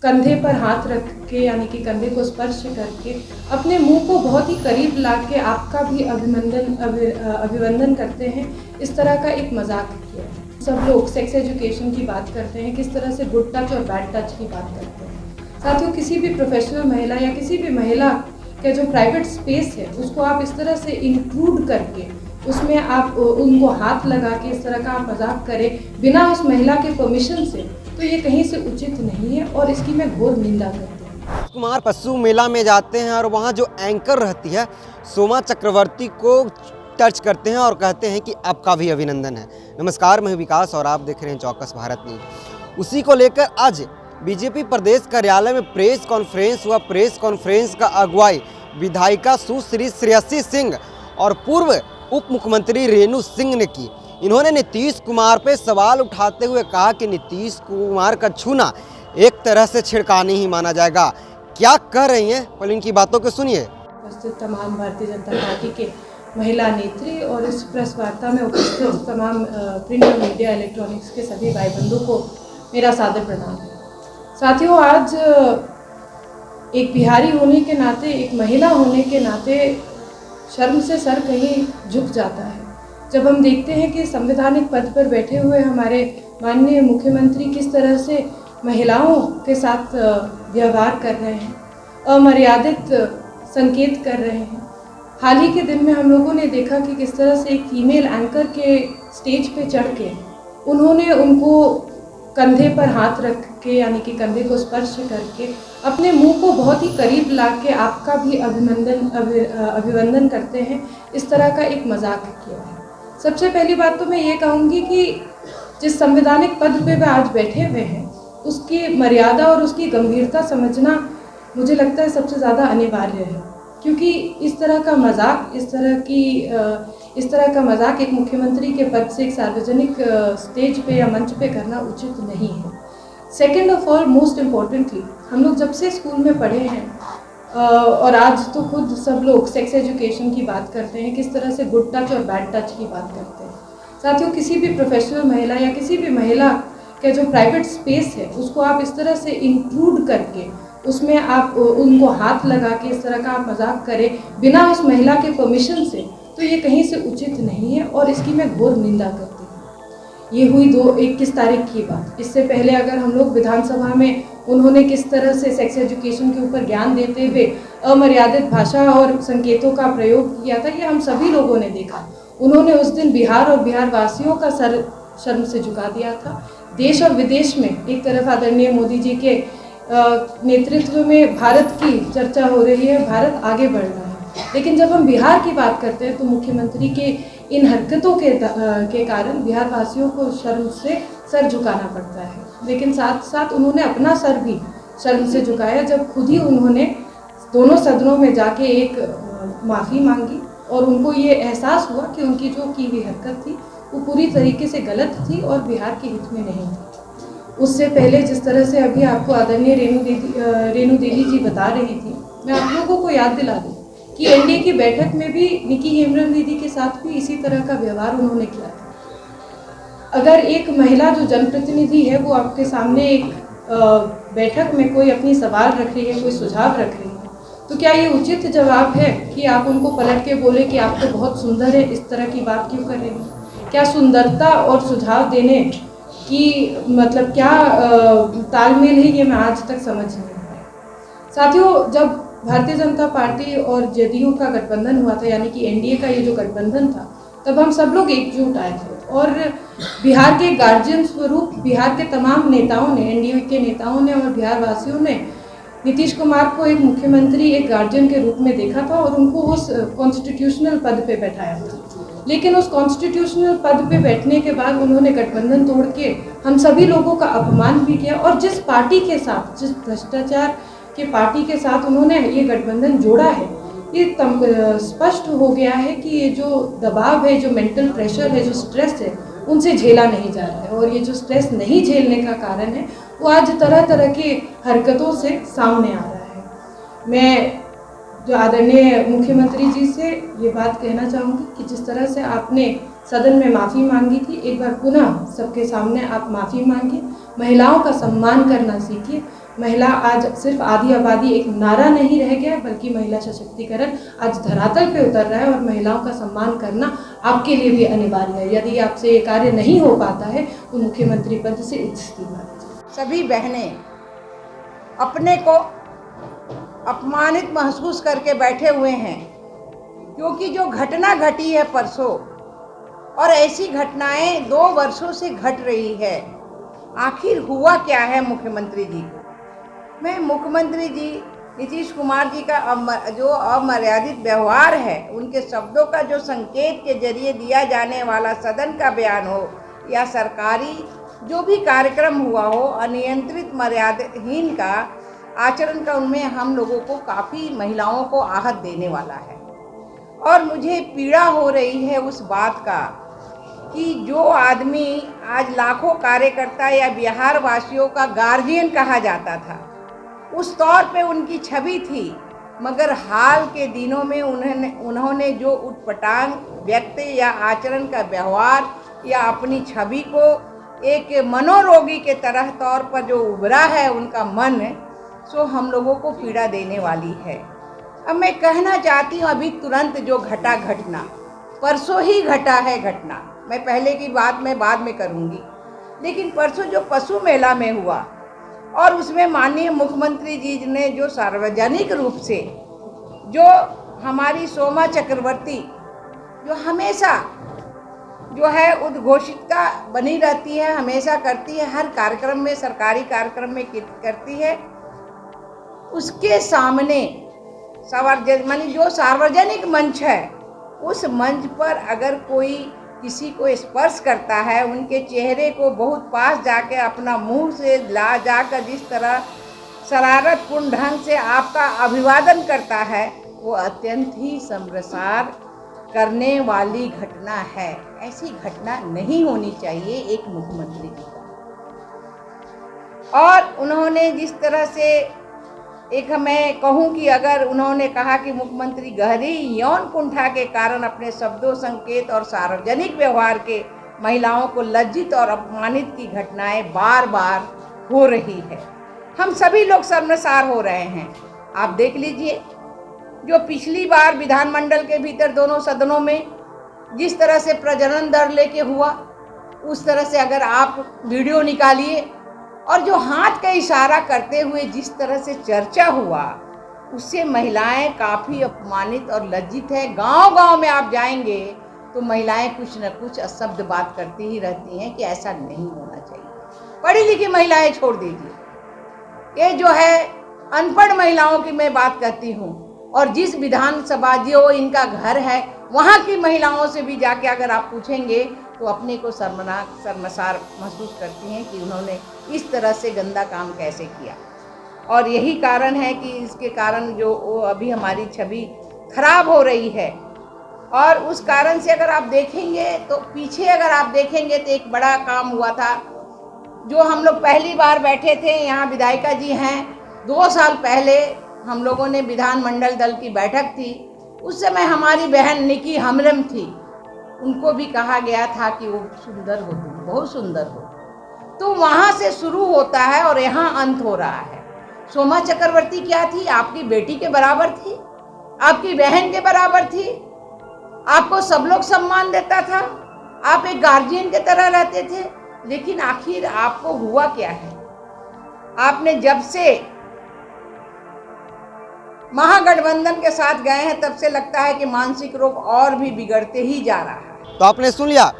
कंधे पर हाथ रख के यानी कि कंधे को स्पर्श करके अपने मुंह को बहुत ही करीब ला के आपका भी अभिवंदन करते हैं, इस तरह का एक मजाक किया है। सब लोग सेक्स एजुकेशन की बात करते हैं, किस तरह से गुड टच और बैड टच की बात करते हैं। साथियों, किसी भी प्रोफेशनल महिला या किसी भी महिला का जो प्राइवेट स्पेस है उसको आप इस तरह से इंक्लूड करके उसमें आप उनको हाथ लगा के इस तरह का आप मजाक करें बिना उस महिला के परमिशन से, तो ये कहीं से उचित नहीं है और इसकी मैं घोर निंदा करती हूँ। कुमार पशु मेला में जाते हैं और वहाँ जो एंकर रहती है सोमा चक्रवर्ती को टच करते हैं और कहते हैं कि आपका भी अभिनंदन है। नमस्कार, मैं विकास और आप देख रहे हैं चौकस भारत न्यूज। उसी को लेकर आज बीजेपी प्रदेश कार्यालय में प्रेस कॉन्फ्रेंस हुआ। प्रेस कॉन्फ्रेंस का अगुवाई विधायिका सुश्री श्रेयसी सिंह और पूर्व उप मुख्यमंत्री रेणु सिंह ने की। इन्होंने नीतीश कुमार पर सवाल उठाते हुए कहा कि नीतीश कुमार का छूना एक तरह से छिड़कानी ही माना जाएगा। क्या कह रही हैं, पहले इनकी बातों को सुनिए। उपस्थित तमाम भारतीय जनता पार्टी के महिला नेत्री और इस प्रेस वार्ता में उपस्थित तमाम प्रिंट और मीडिया इलेक्ट्रॉनिक्स के सभी भाई बंधु को मेरा सादर प्रणाम। साथियों, आज एक बिहारी होने के नाते, एक महिला होने के नाते शर्म से सर कहीं झुक जाता है जब हम देखते हैं कि संवैधानिक पद पर बैठे हुए हमारे माननीय मुख्यमंत्री किस तरह से महिलाओं के साथ व्यवहार कर रहे हैं, अमर्यादित संकेत कर रहे हैं। हाल ही के दिन में हम लोगों ने देखा कि किस तरह से एक फीमेल एंकर के स्टेज पे चढ़ के उन्होंने उनको कंधे पर हाथ रख के यानी कि कंधे को स्पर्श करके अपने मुंह को बहुत ही करीब ला के आपका भी अभिवंदन करते हैं, इस तरह का एक मजाक किया है। सबसे पहली बात तो मैं ये कहूँगी कि जिस संवैधानिक पद पे वे आज बैठे हुए हैं उसकी मर्यादा और उसकी गंभीरता समझना मुझे लगता है सबसे ज़्यादा अनिवार्य है, क्योंकि इस तरह का मजाक इस तरह का मजाक एक मुख्यमंत्री के पद से एक सार्वजनिक स्टेज पे या मंच पे करना उचित नहीं है। Second of all, most importantly, हम लोग जब से स्कूल में पढ़े हैं और आज तो खुद सब लोग सेक्स एजुकेशन की बात करते हैं, किस तरह से गुड टच और बैड टच की बात करते हैं। साथियों, किसी भी प्रोफेशनल महिला या किसी भी महिला का जो प्राइवेट स्पेस है उसको आप इस तरह से इंक्लूड करके उसमें आप उनको हाथ लगा के इस तरह का आप मजाक करें बिना उस महिला के परमिशन से, तो ये कहीं से उचित नहीं है और इसकी मैं घोर निंदा करती हूँ। ये हुई 21 तारीख की बात। इससे पहले अगर हम लोग विधानसभा में उन्होंने किस तरह से सेक्स एजुकेशन के ऊपर ज्ञान देते हुए अमर्यादित भाषा और संकेतों का प्रयोग किया था, ये हम सभी लोगों ने देखा। उन्होंने उस दिन बिहार और बिहार वासियों का सर शर्म से झुका दिया था। देश और विदेश में एक तरफ आदरणीय मोदी जी के नेतृत्व में भारत की चर्चा हो रही है, भारत आगे बढ़ रहा है, लेकिन जब हम बिहार की बात करते हैं तो मुख्यमंत्री के इन हरकतों के कारण बिहार वासियों को शर्म से सर झुकाना पड़ता है। लेकिन साथ साथ उन्होंने अपना सर भी शर्म से झुकाया जब खुद ही उन्होंने दोनों सदनों में जाके एक माफ़ी मांगी और उनको ये एहसास हुआ कि उनकी जो की हुई हरकत थी वो पूरी तरीके से गलत थी और बिहार के हित में नहीं थी। उससे पहले जिस तरह से अभी आपको आदरणीय रेणु देवी जी बता रही थी, मैं आप लोगों को याद दिला दूँ कि एनडीए की बैठक में भी निकी हेम्ब्रम दीदी के साथ भी इसी तरह का व्यवहार उन्होंने किया था। अगर एक महिला जो जनप्रतिनिधि है वो आपके सामने एक बैठक में कोई अपनी सवाल रख रही है, कोई सुझाव रख रही है, तो क्या ये उचित जवाब है कि आप उनको पलट के बोले कि आप तो बहुत सुंदर है, इस तरह की बात क्यों कर रही हैं? क्या सुंदरता और सुझाव देने की मतलब क्या तालमेल है, ये मैं आज तक समझ नहीं पाई। साथियों, जब भारतीय जनता पार्टी और जदयू का गठबंधन हुआ था, यानी कि एनडीए का ये जो गठबंधन था, तब हम सब लोग एकजुट आए थे और बिहार के गार्जियन स्वरूप बिहार के तमाम नेताओं ने, एनडीए के नेताओं ने और बिहार वासियों ने नीतीश कुमार को एक मुख्यमंत्री, एक गार्जियन के रूप में देखा था और उनको उस कॉन्स्टिट्यूशनल पद पे बैठाया था। लेकिन उस कॉन्स्टिट्यूशनल पद पे बैठने के बाद उन्होंने गठबंधन तोड़ के हम सभी लोगों का अपमान भी किया और जिस पार्टी के साथ, जिस भ्रष्टाचार के पार्टी के साथ उन्होंने ये गठबंधन जोड़ा है, ये स्पष्ट हो गया है कि ये जो दबाव है, जो मेंटल प्रेशर है, जो स्ट्रेस है, उनसे झेला नहीं जा रहा है और ये जो स्ट्रेस नहीं झेलने का कारण है वो आज तरह तरह की हरकतों से सामने आ रहा है। मैं जो आदरणीय मुख्यमंत्री जी से ये बात कहना चाहूँगी कि जिस तरह से आपने सदन में माफ़ी मांगी थी, एक बार पुनः सबके सामने आप माफ़ी मांगिए, महिलाओं का सम्मान करना सीखिए। महिला आज सिर्फ आधी आबादी एक नारा नहीं रह गया, बल्कि महिला सशक्तिकरण आज धरातल पे उतर रहा है और महिलाओं का सम्मान करना आपके लिए भी अनिवार्य है। यदि आपसे ये कार्य नहीं हो पाता है तो मुख्यमंत्री पद से इस्तीफा दीजिए। सभी बहनें अपने को अपमानित महसूस करके बैठे हुए हैं, क्योंकि जो घटना घटी है परसों, और ऐसी घटनाएं 2 वर्षों से घट रही है। आखिर हुआ क्या है मुख्यमंत्री जी को? मैं मुख्यमंत्री जी नीतीश कुमार जी का जो अमर्यादित व्यवहार है, उनके शब्दों का जो संकेत के जरिए दिया जाने वाला सदन का बयान हो या सरकारी जो भी कार्यक्रम हुआ हो, अनियंत्रित मर्यादाहीन का आचरण का उनमें हम लोगों को काफ़ी महिलाओं को आहत देने वाला है। और मुझे पीड़ा हो रही है उस बात का कि जो आदमी आज लाखों कार्यकर्ता या बिहार वासियों का गार्जियन कहा जाता था, उस तौर पे उनकी छवि थी, मगर हाल के दिनों में उन्होंने जो उटपटांग व्यक्ति या आचरण का व्यवहार या अपनी छवि को एक मनोरोगी के तरह तौर पर जो उभरा है उनका मन, सो हम लोगों को पीड़ा देने वाली है। अब मैं कहना चाहती हूँ, अभी तुरंत जो घटना परसों ही घटा है घटना, मैं पहले की बात मैं बाद में करूँगी, लेकिन परसों जो पशु मेला में हुआ और उसमें माननीय मुख्यमंत्री जी ने जो सार्वजनिक रूप से जो हमारी सोमा चक्रवर्ती जो हमेशा जो है उद्घोषित का बनी रहती है, हमेशा करती है, हर कार्यक्रम में सरकारी कार्यक्रम में करती है, उसके सामने जो सार्वजनिक मंच है, उस मंच पर अगर कोई किसी को स्पर्श करता है, उनके चेहरे को बहुत पास जाके अपना मुंह से ला जाकर जिस तरह शरारतपूर्ण ढंग से आपका अभिवादन करता है, वो अत्यंत ही शर्मसार करने वाली घटना है। ऐसी घटना नहीं होनी चाहिए एक मुख्यमंत्री की। और उन्होंने जिस तरह से एक मैं कहूँ कि अगर उन्होंने कहा कि मुख्यमंत्री गहरी यौन कुंठा के कारण अपने शब्दों, संकेत और सार्वजनिक व्यवहार के महिलाओं को लज्जित और अपमानित की घटनाएं बार बार हो रही है, हम सभी लोग शर्मसार हो रहे हैं। आप देख लीजिए, जो पिछली बार विधानमंडल के भीतर दोनों सदनों में जिस तरह से प्रजनन दर लेके हुआ, उस तरह से अगर आप वीडियो निकालिए और जो हाथ का इशारा करते हुए जिस तरह से चर्चा हुआ, उससे महिलाएं काफ़ी अपमानित और लज्जित है। गांव-गांव में आप जाएंगे तो महिलाएं कुछ न कुछ अशब्द बात करती ही रहती हैं कि ऐसा नहीं होना चाहिए। पढ़ी लिखी महिलाएं छोड़ दीजिए, ये जो है अनपढ़ महिलाओं की मैं बात करती हूँ, और जिस विधानसभा जो इनका घर है, वहाँ की महिलाओं से भी जाके अगर आप पूछेंगे तो अपने को शर्मसार महसूस करती हैं कि उन्होंने इस तरह से गंदा काम कैसे किया। और यही कारण है कि इसके कारण जो अभी हमारी छवि खराब हो रही है। और उस कारण से अगर आप देखेंगे तो पीछे अगर आप देखेंगे तो एक बड़ा काम हुआ था, जो हम लोग पहली बार बैठे थे, यहाँ विधायिका जी हैं, 2 साल पहले हम लोगों ने विधानमंडल दल की बैठक थी, उस समय हमारी बहन निकी हमरम थी, उनको भी कहा गया था कि वो सुंदर हो, तुम बहुत सुंदर हो। तो वहाँ से शुरू होता है और यहाँ अंत हो रहा है। सोमा चक्रवर्ती क्या थी? आपकी बेटी के बराबर थी, आपकी बहन के बराबर थी, आपको सब लोग सम्मान देता था, आप एक गार्जियन की तरह रहते थे। लेकिन आखिर आपको हुआ क्या है? आपने जब से महागठबंधन के साथ गए हैं, तब से लगता है कि मानसिक रोग और भी बिगड़ते ही जा रहा है। तो आपने सुन लिया,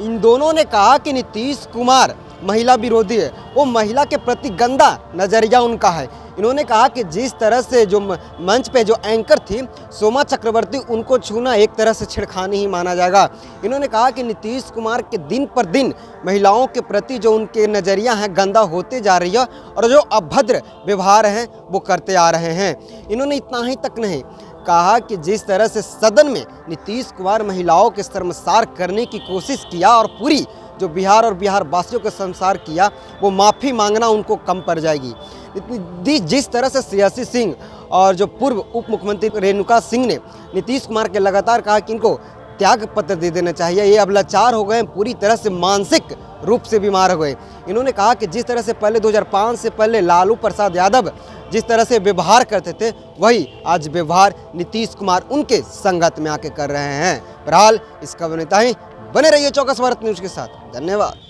इन दोनों ने कहा कि नीतीश कुमार महिला विरोधी है, वो महिला के प्रति गंदा नज़रिया उनका है। इन्होंने कहा कि जिस तरह से जो मंच पे जो एंकर थी सोमा चक्रवर्ती, उनको छूना एक तरह से छेड़खानी ही माना जाएगा। इन्होंने कहा कि नीतीश कुमार के दिन पर दिन महिलाओं के प्रति जो उनके नज़रिया हैं गंदा होते जा रही है और जो अभद्र व्यवहार हैं वो करते आ रहे हैं। इन्होंने इतना ही तक नहीं कहा कि जिस तरह से सदन में नीतीश कुमार महिलाओं के शर्मसार करने की कोशिश किया और पूरी जो बिहार और बिहार वासियों को शर्मसार किया, वो माफ़ी मांगना उनको कम पड़ जाएगी। जिस तरह से श्रेयसी सिंह और जो पूर्व उप मुख्यमंत्री रेणुका सिंह ने नीतीश कुमार के लगातार कहा कि इनको त्याग पत्र दे देना चाहिए। ये अब लाचार हो गए, पूरी तरह से मानसिक रूप से बीमार हो गए। इन्होंने कहा कि जिस तरह से पहले 2005 से पहले लालू प्रसाद यादव जिस तरह से व्यवहार करते थे, वही आज व्यवहार नीतीश कुमार उनके संगत में आके कर रहे हैं। बहरहाल इस खबर में इतना ही। बने रहिए चौकस भारत न्यूज़ के साथ। धन्यवाद।